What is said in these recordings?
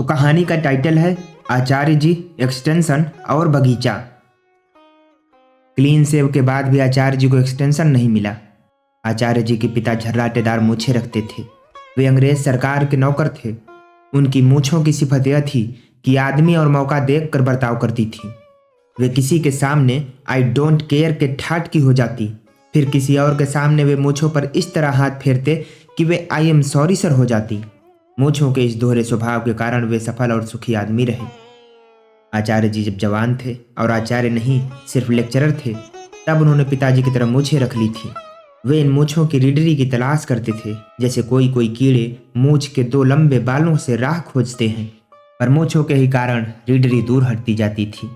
तो कहानी का टाइटल है आचार्य जी, एक्सटेंशन और बगीचा। क्लीन सेव के बाद भी आचार्य जी को एक्सटेंशन नहीं मिला। आचार्य जी के पिता झर्राटेदार मूछें रखते थे। वे अंग्रेज सरकार के नौकर थे। उनकी मूछों की सिफत यह थी कि आदमी और मौका देखकर बर्ताव करती थी। वे किसी के सामने आई डोंट केयर के ठाट की हो जाती, फिर किसी और के सामने वे मूछों पर इस तरह हाथ फेरते कि वे आई एम सॉरी सर हो जाती। मूछों के इस दोहरे स्वभाव के कारण वे सफल और सुखी आदमी रहे। आचार्य जी जब जवान थे और आचार्य नहीं सिर्फ लेक्चरर थे, तब उन्होंने पिताजी की तरह मूछें रख ली थी। वे इन मूछों की रीडरी की तलाश करते थे, जैसे कोई कोई कीड़े मूछ के दो लंबे बालों से राह खोजते हैं, पर मूछों के ही कारण रीडरी दूर हटती जाती थी।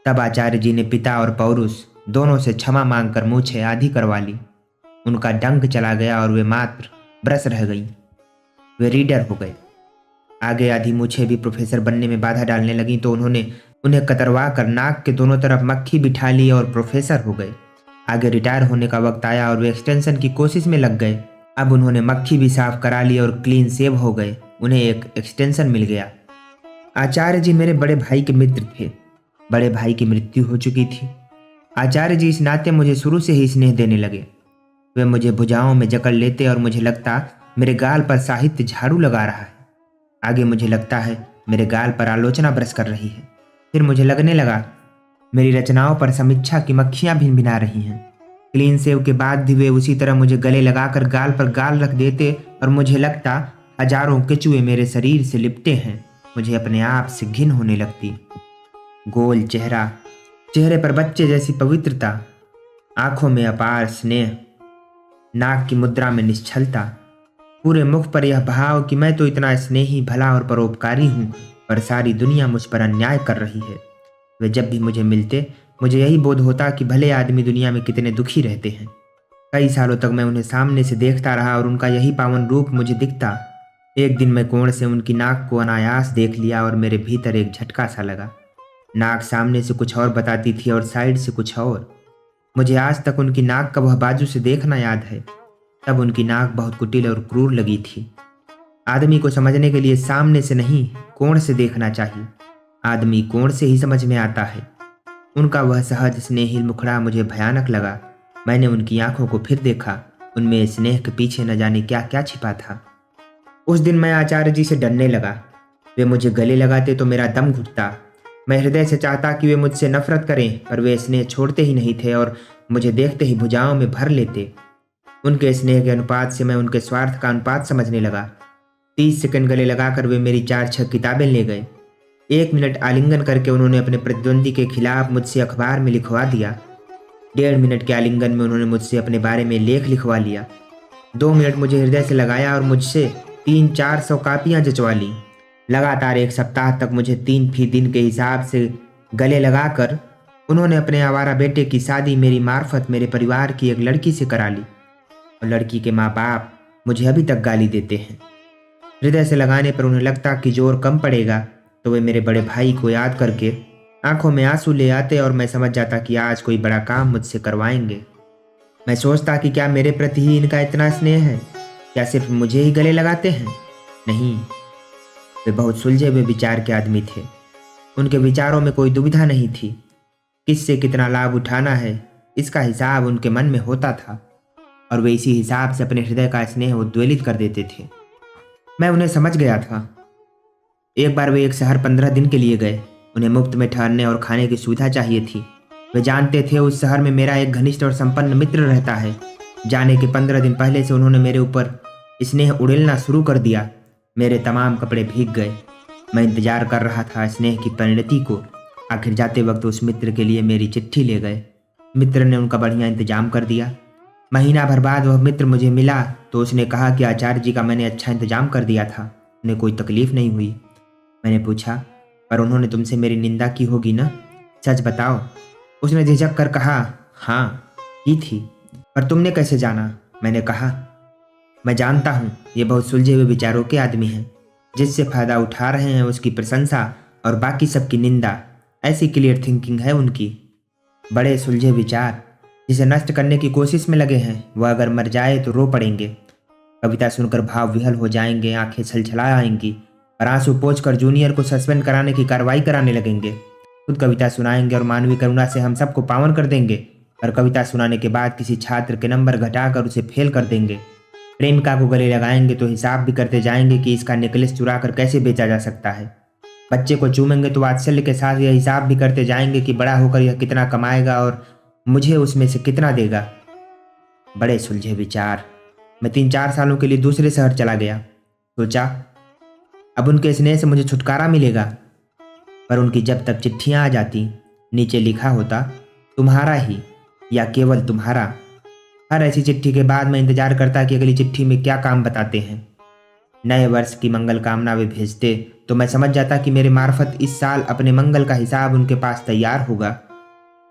तब आचार्य जी ने पिता और पौरुष दोनों से क्षमा मांगकर मूछें आधी करवा ली। उनका डंक चला गया और वे मात्र ब्रश रह गईं। वे रीडर हो गए। आगे आधी मूछें भी प्रोफेसर बनने में बाधा डालने लगीं, तो उन्होंने उन्हें कतरवा कर नाक के दोनों तरफ मक्खी बिठा ली और प्रोफेसर हो गए। आगे रिटायर होने का वक्त आया और वे एक्सटेंशन की कोशिश में लग गए। अब उन्होंने मक्खी भी साफ करा ली और क्लीन सेव हो गए। उन्हें एक एक्सटेंशन मिल गया। आचार्य जी मेरे बड़े भाई के मित्र थे। बड़े भाई की मृत्यु हो चुकी थी। आचार्य जी इस नाते मुझे शुरू से ही स्नेह देने लगे। वे मुझे भुजाओं में जकड़ लेते और मुझे लगता मेरे गाल पर साहित्य झाड़ू लगा रहा है। आगे मुझे लगता है मेरे गाल पर आलोचना बरस कर रही है। फिर मुझे लगने लगा मेरी रचनाओं पर समीक्षा की मक्खियां भिनभिना रही हैं। क्लीन सेव के बाद भी वे उसी तरह मुझे गले लगाकर गाल पर गाल रख देते और मुझे लगता हजारों केचुए मेरे शरीर से लिपटे हैं। मुझे अपने आप से घिन होने लगती। गोल चेहरा, चेहरे पर बच्चे जैसी पवित्रता, आंखों में अपार स्नेह, नाक की मुद्रा में निश्चलता, पूरे मुख पर यह भाव कि मैं तो इतना स्नेही, भला और परोपकारी हूँ, पर सारी दुनिया मुझ पर अन्याय कर रही है। वे जब भी मुझे मिलते, मुझे यही बोध होता कि भले आदमी दुनिया में कितने दुखी रहते हैं। कई सालों तक मैं उन्हें सामने से देखता रहा और उनका यही पावन रूप मुझे दिखता। एक दिन मैं कोण से उनकी नाक को अनायास देख लिया और मेरे भीतर एक झटका सा लगा। नाक सामने से कुछ और बताती थी और साइड से कुछ और। मुझे आज तक उनकी नाक का वह बाजू से देखना याद है। तब उनकी नाक बहुत कुटिल और क्रूर लगी थी। आदमी को समझने के लिए सामने से नहीं, कोण से देखना चाहिए। आदमी कोण से ही समझ में आता है। उनका वह सहज स्नेही मुखड़ा मुझे भयानक लगा। मैंने उनकी आंखों को फिर देखा। उनमें स्नेह के पीछे न जाने क्या क्या छिपा था। उस दिन मैं आचार्य जी से डरने लगा। वे मुझे गले लगाते तो मेरा दम घुटता। मैं हृदय से चाहता कि वे मुझसे नफरत करें, पर वे स्नेह छोड़ते ही नहीं थे और मुझे देखते ही भुजाओं में भर लेते। उनके स्नेह के अनुपात से मैं उनके स्वार्थ का अनुपात समझने लगा। 30 सेकंड गले लगाकर वे मेरी 4-6 किताबें ले गए। 1 मिनट आलिंगन करके उन्होंने अपने प्रतिद्वंदी के खिलाफ मुझसे अखबार में लिखवा दिया। 1.5 मिनट के आलिंगन में उन्होंने मुझसे अपने बारे में लेख लिखवा लिया। 2 मिनट मुझे हृदय से लगाया और मुझसे 300-400 कापियाँ जचवा ली। लगातार 1 सप्ताह तक मुझे 3 फी दिन के हिसाब से गले लगाकर उन्होंने अपने आवारा बेटे की शादी मेरी मार्फत मेरे परिवार की एक लड़की से करा ली। और लड़की के माँ बाप मुझे अभी तक गाली देते हैं। हृदय से लगाने पर उन्हें लगता कि जोर कम पड़ेगा, तो वे मेरे बड़े भाई को याद करके आंखों में आंसू ले आते और मैं समझ जाता कि आज कोई बड़ा काम मुझसे करवाएंगे। मैं सोचता कि क्या मेरे प्रति ही इनका इतना स्नेह है? क्या सिर्फ मुझे ही गले लगाते हैं? नहीं, वे बहुत सुलझे हुए विचार के आदमी थे। उनके विचारों में कोई दुविधा नहीं थी। किससे कितना लाभ उठाना है, इसका हिसाब उनके मन में होता था और वे इसी हिसाब से अपने हृदय का स्नेह उद्वेलित कर देते थे। मैं उन्हें समझ गया था। एक बार वे एक शहर 15 दिन के लिए गए। उन्हें मुफ्त में ठहरने और खाने की सुविधा चाहिए थी। वे जानते थे उस शहर में मेरा एक घनिष्ठ और संपन्न मित्र रहता है। जाने के 15 दिन पहले से उन्होंने मेरे ऊपर स्नेह उड़ेलना शुरू कर दिया। मेरे तमाम कपड़े भीग गए। मैं इंतजार कर रहा था स्नेह की परिणति को। आखिर जाते वक्त उस मित्र के लिए मेरी चिट्ठी ले गए। मित्र ने उनका बढ़िया इंतजाम कर दिया। महीना भर बाद वह मित्र मुझे मिला तो उसने कहा कि आचार्य जी का मैंने अच्छा इंतजाम कर दिया था, उन्हें कोई तकलीफ नहीं हुई। मैंने पूछा, पर उन्होंने तुमसे मेरी निंदा की होगी ना? सच बताओ। उसने झिझक कर कहा, हाँ की थी। पर तुमने कैसे जाना? मैंने कहा, मैं जानता हूँ ये बहुत सुलझे हुए विचारों के आदमी हैं। जिससे फायदा उठा रहे हैं उसकी प्रशंसा और बाकी सबकी निंदा, ऐसी क्लियर थिंकिंग है उनकी। बड़े सुलझे विचार, जिसे नष्ट करने की कोशिश में लगे हैं वह अगर मर जाए तो रो पड़ेंगे। कविता सुनकर भाव विहल हो जाएंगे, आंखें छलछला आएंगी। और आंसू पोंछ कर जूनियर को सस्पेंड कराने की कार्रवाई कराने लगेंगे। खुद कविता सुनाएंगे और मानवीय करुणा से हम सबको पावन कर देंगे। और कविता सुनाने के बाद किसी छात्र के नंबर घटाकर उसे फेल कर देंगे। प्रेमिका को गले लगाएंगे तो हिसाब भी करते जाएंगे कि इसका नेकलेस चुरा कर कैसे बेचा जा सकता है। बच्चे को चूमेंगे तो वात्सल्य के साथ यह हिसाब भी करते जाएंगे कि बड़ा होकर यह कितना कमाएगा और मुझे उसमें से कितना देगा। बड़े सुलझे विचार। मैं 3-4 सालों के लिए दूसरे शहर चला गया। सोचा अब उनके स्नेह से मुझे छुटकारा मिलेगा। पर उनकी जब तक चिट्ठियां आ जाती, नीचे लिखा होता तुम्हारा ही या केवल तुम्हारा। हर ऐसी चिट्ठी के बाद मैं इंतजार करता कि अगली चिट्ठी में क्या काम बताते हैं। नए वर्ष की मंगल कामना वे भेजते तो मैं समझ जाता कि मेरे मार्फत इस साल अपने मंगल का हिसाब उनके पास तैयार होगा।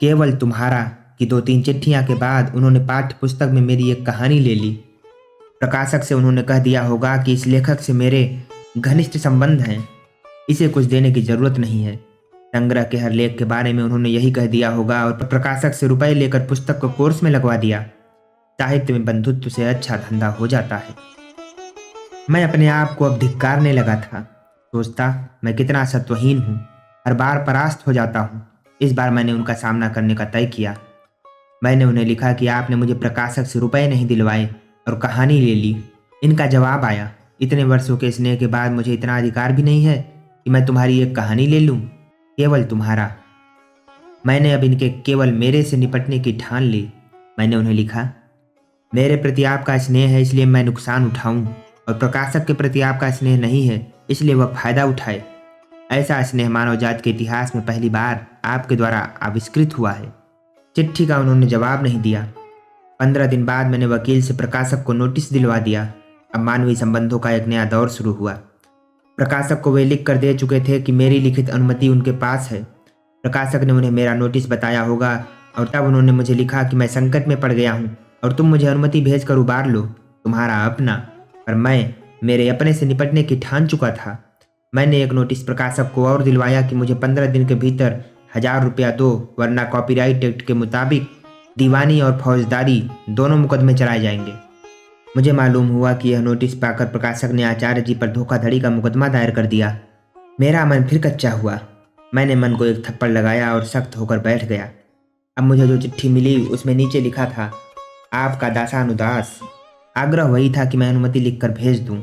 केवल तुम्हारा की 2-3 चिट्ठियां के बाद उन्होंने पाठ्य पुस्तक में मेरी एक कहानी ले ली। प्रकाशक से उन्होंने कह दिया होगा कि इस लेखक से मेरे घनिष्ठ संबंध हैं, इसे कुछ देने की जरूरत नहीं है। संग्रह के हर लेख के बारे में उन्होंने यही कह दिया होगा और प्रकाशक से रुपए लेकर पुस्तक को कोर्स में लगवा दिया। साहित्य में बंधुत्व से अच्छा धंधा हो जाता है। मैं अपने आप को अब धिक्कारने लगा था। सोचता मैं कितना सत्वहीन हूँ, हर बार परास्त हो जाता हूँ। इस बार मैंने उनका सामना करने का तय किया। मैंने उन्हें लिखा कि आपने मुझे प्रकाशक से रुपए नहीं दिलवाए और कहानी ले ली। इनका जवाब आया, इतने वर्षों के स्नेह के बाद मुझे इतना अधिकार भी नहीं है कि मैं तुम्हारी एक कहानी ले लूँ। केवल तुम्हारा। मैंने अब इनके केवल मेरे से निपटने की ठान ली। मैंने उन्हें लिखा, मेरे प्रति आपका स्नेह है इसलिए मैं नुकसान उठाऊं और प्रकाशक के प्रति आपका स्नेह नहीं है इसलिए वह फायदा उठाए। ऐसा स्नेह मानव जाति के इतिहास में पहली बार आपके द्वारा आविष्कृत हुआ है। चिट्ठी का उन्होंने जवाब नहीं दिया। 15 दिन बाद मैंने वकील से प्रकाशक को नोटिस दिलवा दिया। अब मानवीय संबंधों का एक नया दौर शुरू हुआ। प्रकाशक को वे लिख कर दे चुके थे कि मेरी लिखित अनुमति उनके पास है। प्रकाशक ने उन्हें मेरा नोटिस बताया होगा और तब उन्होंने मुझे लिखा कि मैं संकट में पड़ गया हूँ और तुम मुझे अनुमति भेज कर उबार लो, तुम्हारा अपना। पर मैं मेरे अपने से निपटने की ठान चुका था। मैंने एक नोटिस प्रकाशक को और दिलवाया कि मुझे 15 दिन के भीतर 1000 रुपया दो, वरना कॉपीराइट एक्ट के मुताबिक दीवानी और फौजदारी दोनों मुकदमे चलाए जाएंगे। मुझे मालूम हुआ कि यह नोटिस पाकर प्रकाशक ने आचार्य जी पर धोखाधड़ी का मुकदमा दायर कर दिया। मेरा मन फिर कच्चा हुआ। मैंने मन को एक थप्पड़ लगाया और सख्त होकर बैठ गया। अब मुझे जो चिट्ठी मिली उसमें नीचे लिखा था, आपका दासानुदास। आग्रह वही था कि मैं अनुमति लिखकर भेज दूं।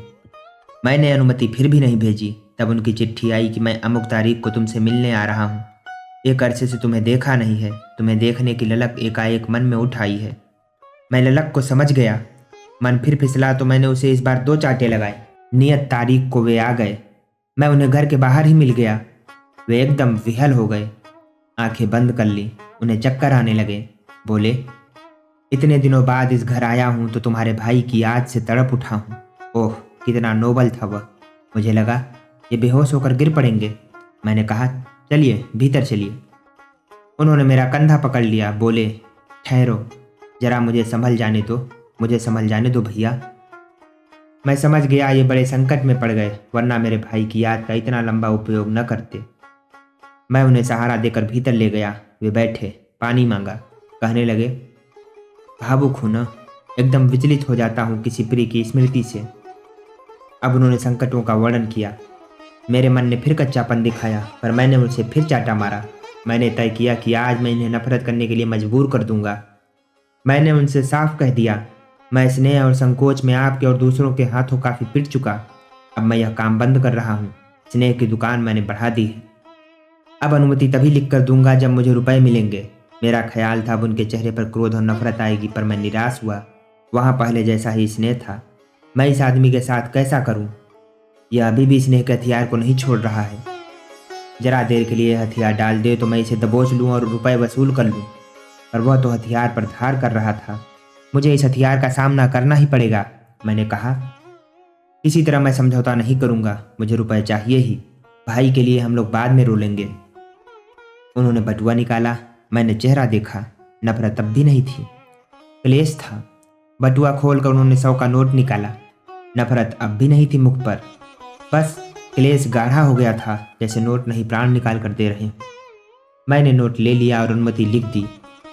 मैंने अनुमति फिर भी नहीं भेजी। तब उनकी चिट्ठी आई कि मैं अमुक तारीख को तुमसे मिलने आ रहा हूँ। एक अरसे से तुम्हें देखा नहीं है, तुम्हें देखने की ललक एकाएक मन में उठ आई है। मैं ललक को समझ गया। मन फिर फिसला तो मैंने उसे इस बार 2 चांटे लगाए। नियत तारीख को वे आ गए। मैं उन्हें घर के बाहर ही मिल गया। वे एकदम विहल हो गए, आंखें बंद कर ली। उन्हें चक्कर आने लगे। बोले, इतने दिनों बाद इस घर आया हूँ तो तुम्हारे भाई की याद से तड़प उठा हूँ। ओह कितना नोबल था वह। मुझे लगा ये बेहोश होकर गिर पड़ेंगे। मैंने कहा, चलिए भीतर चलिए। उन्होंने मेरा कंधा पकड़ लिया। बोले, ठहरो जरा, मुझे संभल जाने दो भैया। मैं समझ गया ये बड़े संकट में पड़ गए, वरना मेरे भाई की याद का इतना लंबा उपयोग न करते। मैं उन्हें सहारा देकर भीतर ले गया। वे बैठे, पानी मांगा। कहने लगे, भावुक हूं न, एकदम विचलित हो जाता हूँ किसी प्रिय की स्मृति से। अब उन्होंने संकटों का वर्णन किया। मेरे मन ने फिर कच्चापन दिखाया, पर मैंने उनसे फिर चाटा मारा। मैंने तय किया कि आज मैं इन्हें नफरत करने के लिए मजबूर कर दूंगा। मैंने उनसे साफ कह दिया, मैं स्नेह और संकोच में आपके और दूसरों के हाथों काफ़ी पिट चुका। अब मैं यह काम बंद कर रहा हूँ। स्नेह की दुकान मैंने बढ़ा दी है। अब अनुमति तभी लिख कर दूंगा जब मुझे रुपए मिलेंगे। मेरा ख्याल था अब उनके चेहरे पर क्रोध और नफरत आएगी, पर मैं निराश हुआ। वहाँ पहले जैसा ही स्नेह था। मैं इस आदमी के साथ कैसा करूँ? यह अभी भी स्नेह के हथियार को नहीं छोड़ रहा है। जरा देर के लिए हथियार डाल दे तो मैं इसे दबोच लूँ और रुपए वसूल कर लूँ, पर वह तो हथियार पर धार कर रहा था। मुझे इस हथियार का सामना करना ही पड़ेगा। मैंने कहा, किसी तरह मैं समझौता नहीं करूँगा, मुझे रुपए चाहिए ही। भाई के लिए हम लोग बाद में रो लेंगे। उन्होंने बटुआ निकाला। मैंने चेहरा देखा। नफरत अब भी नहीं थी, क्लेश था। बटुआ खोलकर उन्होंने 100 का नोट निकाला। नफरत अब भी नहीं थी मुख पर, बस क्लेश गाढ़ा हो गया था, जैसे नोट नहीं प्राण निकाल कर दे रहे। मैंने नोट ले लिया और अनुमति लिख दी।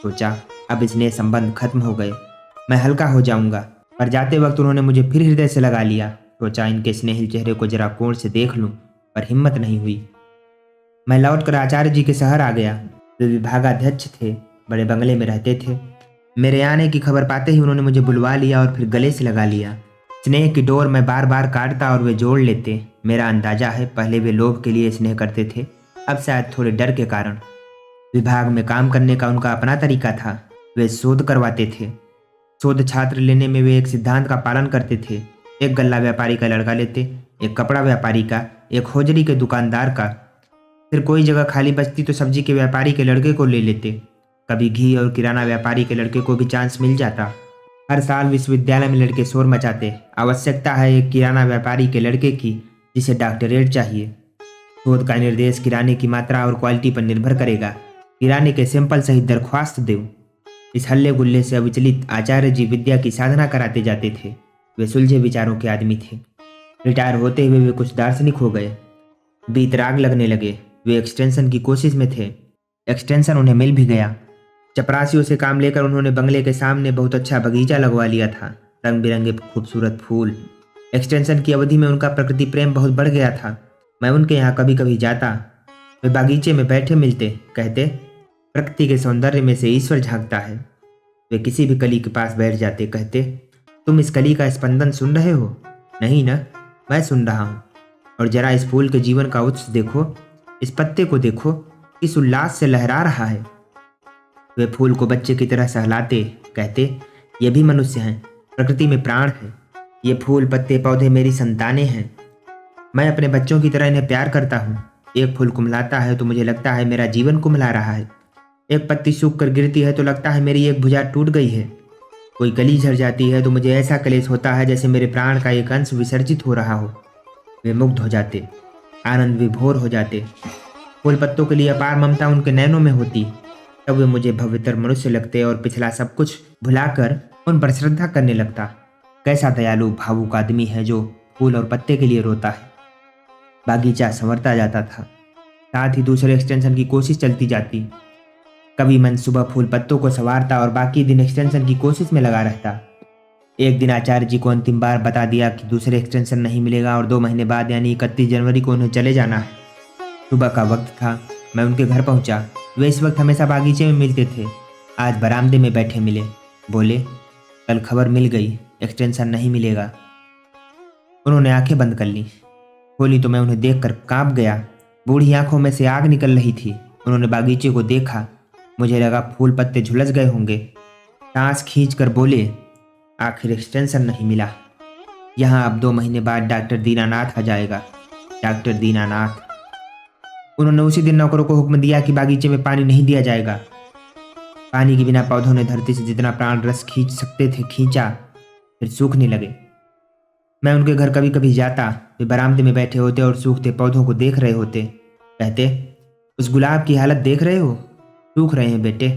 सोचा अब इसने संबंध खत्म हो गए, मैं हल्का हो जाऊंगा। पर जाते वक्त उन्होंने मुझे फिर हृदय से लगा लिया। सोचा इनके स्नेहिल चेहरे को जरा कोण से देख लूं, पर हिम्मत नहीं हुई। मैं लौटकर आचार्य जी के शहर आ गया। वे विभागाध्यक्ष थे, बड़े बंगले में रहते थे। मेरे आने की खबर पाते ही उन्होंने मुझे बुलवा लिया और फिर गले से लगा लिया। स्नेह की डोर मैं बार बार काटता और वे जोड़ लेते। मेरा अंदाजा है पहले वे लोभ के लिए स्नेह करते थे, अब शायद थोड़े डर के कारण। विभाग में काम करने का उनका अपना तरीका था। वे शोध करवाते थे। शोध छात्र लेने में वे एक सिद्धांत का पालन करते थे। एक गल्ला व्यापारी का लड़का लेते, एक कपड़ा व्यापारी का, एक होजरी के दुकानदार का। फिर कोई जगह खाली बचती तो सब्जी के व्यापारी के लड़के को ले लेते। कभी घी और किराना व्यापारी के लड़के को भी चांस मिल जाता। हर साल विश्वविद्यालय में लड़के शोर मचाते, आवश्यकता है एक किराना व्यापारी के लड़के की जिसे डॉक्टरेट चाहिए। शोध का निर्देश किराने की मात्रा और क्वालिटी पर निर्भर करेगा। किराने के सैंपल सहित दरख्वास्त दो। इस हल्ले गुल्ले से अविचलित आचार्य जी विद्या की साधना कराते जाते थे। वे सुलझे विचारों के आदमी थे। रिटायर होते हुए वे कुछ दार्शनिक हो गए, बीतराग लगने लगे। वे एक्सटेंशन की कोशिश में थे। एक्सटेंशन उन्हें मिल भी गया। चपरासियों से काम लेकर उन्होंने बंगले के सामने बहुत अच्छा बगीचा लगवा लिया था, रंग बिरंगे खूबसूरत फूल। एक्सटेंशन की अवधि में उनका प्रकृति प्रेम बहुत बढ़ गया था। मैं उनके यहाँ कभी कभी जाता। वे बागीचे में बैठे मिलते, कहते प्रकृति के सौंदर्य में से ईश्वर झांकता है। वे किसी भी कली के पास बैठ जाते, कहते तुम इस कली का स्पंदन सुन रहे हो? नहीं ना, मैं सुन रहा हूँ। और जरा इस फूल के जीवन का उत्स देखो, इस पत्ते को देखो, किस उल्लास से लहरा रहा है। वे फूल को बच्चे की तरह सहलाते, कहते ये भी मनुष्य हैं, प्रकृति में प्राण है। ये फूल पत्ते पौधे मेरी संतानें हैं। मैं अपने बच्चों की तरह इन्हें प्यार करता हूँ। एक फूल कुम्हलाता है तो मुझे लगता है मेरा जीवन कुम्हला रहा है। एक पत्ती सूख कर गिरती है तो लगता है मेरी एक भुजा टूट गई है। कोई कली झड़ जाती है तो मुझे ऐसा क्लेश होता है जैसे मेरे प्राण का एक अंश विसर्जित हो रहा हो। वे मुग्ध हो जाते, आनंद विभोर हो जाते। फूल पत्तों के लिए अपार ममता उनके नैनों में होती। तब वे मुझे भव्यतर मनुष्य लगते और पिछला सब कुछ भुलाकर उन पर श्रद्धा करने लगता। कैसा दयालु भावुक आदमी है जो फूल और पत्ते के लिए रोता है। बागीचा संवरता जाता था, साथ ही दूसरे एक्सटेंशन की कोशिश चलती जाती। कभी मैं सुबह फूल पत्तों को संवारता और बाकी दिन एक्सटेंशन की कोशिश में लगा रहता। एक दिन आचार्य जी को अंतिम बार बता दिया कि दूसरे एक्सटेंशन नहीं मिलेगा और 2 महीने बाद यानी 31 जनवरी को उन्हें चले जाना है। सुबह का वक्त था। मैं उनके घर पहुंचा। वे इस वक्त हमेशा बागीचे में मिलते थे। आज बरामदे में बैठे मिले। बोले कल खबर मिल गई, एक्सटेंशन नहीं मिलेगा। उन्होंने आंखें बंद कर ली। खोली तो मैं उन्हें देखकर कांप गया। बूढ़ी आंखों में से आग निकल रही थी। उन्होंने बागीचे को देखा। मुझे लगा फूल पत्ते झुलस गए होंगे। सांस खींचकर बोले आखिर एक्सटेंशन नहीं मिला। यहाँ अब 2 महीने बाद डॉक्टर दीनानाथ आ जाएगा। डॉक्टर दीनानाथ। उन्होंने उसी दिन नौकरों को हुक्म दिया कि बागीचे में पानी नहीं दिया जाएगा। पानी के बिना पौधों ने धरती से जितना प्राण रस खींच सकते थे खींचा, फिर सूखने लगे। मैं उनके घर कभी कभी जाता। वे बरामदे में बैठे होते और सूखते पौधों को देख रहे होते। कहते उस गुलाब की हालत देख रहे हो, सूख रहे हैं बेटे,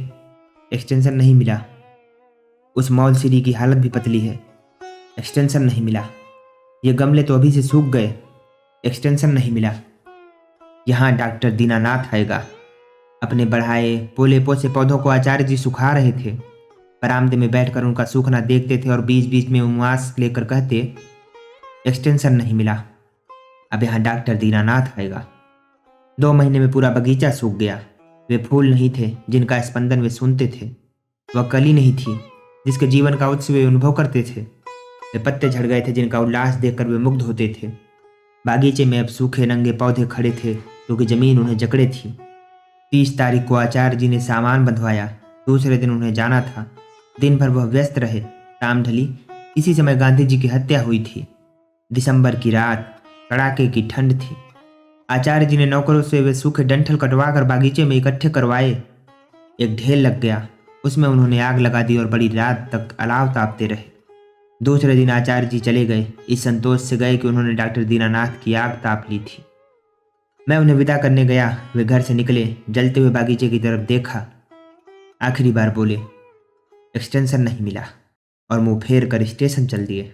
एक्सटेंशन नहीं मिला। उस मौल सीरी की हालत भी पतली है, एक्सटेंशन नहीं मिला। ये गमले तो अभी से सूख गए, एक्सटेंशन नहीं मिला। यहाँ डॉक्टर दीनानाथ आएगा। अपने बढ़ाए पोले पोसे पौधों को आचार्य जी सुखा रहे थे। बरामदे में बैठकर उनका सूखना देखते थे और बीच बीच में उमास लेकर कहते एक्सटेंशन नहीं मिला, अब यहाँ डॉक्टर दीनानाथ आएगा। 2 महीने में पूरा बगीचा सूख गया। वे फूल नहीं थे जिनका स्पंदन वे सुनते थे। वह कली नहीं थी जिसके जीवन का उत्सव वे अनुभव करते थे। वे पत्ते झड़ गए थे जिनका उल्लास देखकर वे मुग्ध होते थे। बागीचे में अब सूखे नंगे पौधे खड़े थे क्योंकि जमीन उन्हें जकड़े थी। 30 तारीख को आचार्य जी ने सामान बंधवाया। दूसरे दिन उन्हें जाना था। दिन भर वह व्यस्त रहे। शाम ढली। इसी समय गांधी जी की हत्या हुई थी। दिसंबर की रात, कड़ाके की ठंड थी। आचार्य जी ने नौकरों से वे सूखे डंठल कटवा कर बागीचे में इकट्ठे करवाए। एक ढेर लग गया, उसमें उन्होंने आग लगा दी और बड़ी रात तक अलाव तापते रहे। दूसरे दिन आचार्य जी चले गए, इस संतोष से गए कि उन्होंने डॉक्टर दीनानाथ की आग ताप ली थी। मैं उन्हें विदा करने गया। वे घर से निकले, जलते हुए बागीचे की तरफ देखा। आखिरी बार बोले एक्सटेंशन नहीं मिला और मुंह फेर कर स्टेशन चल दिए।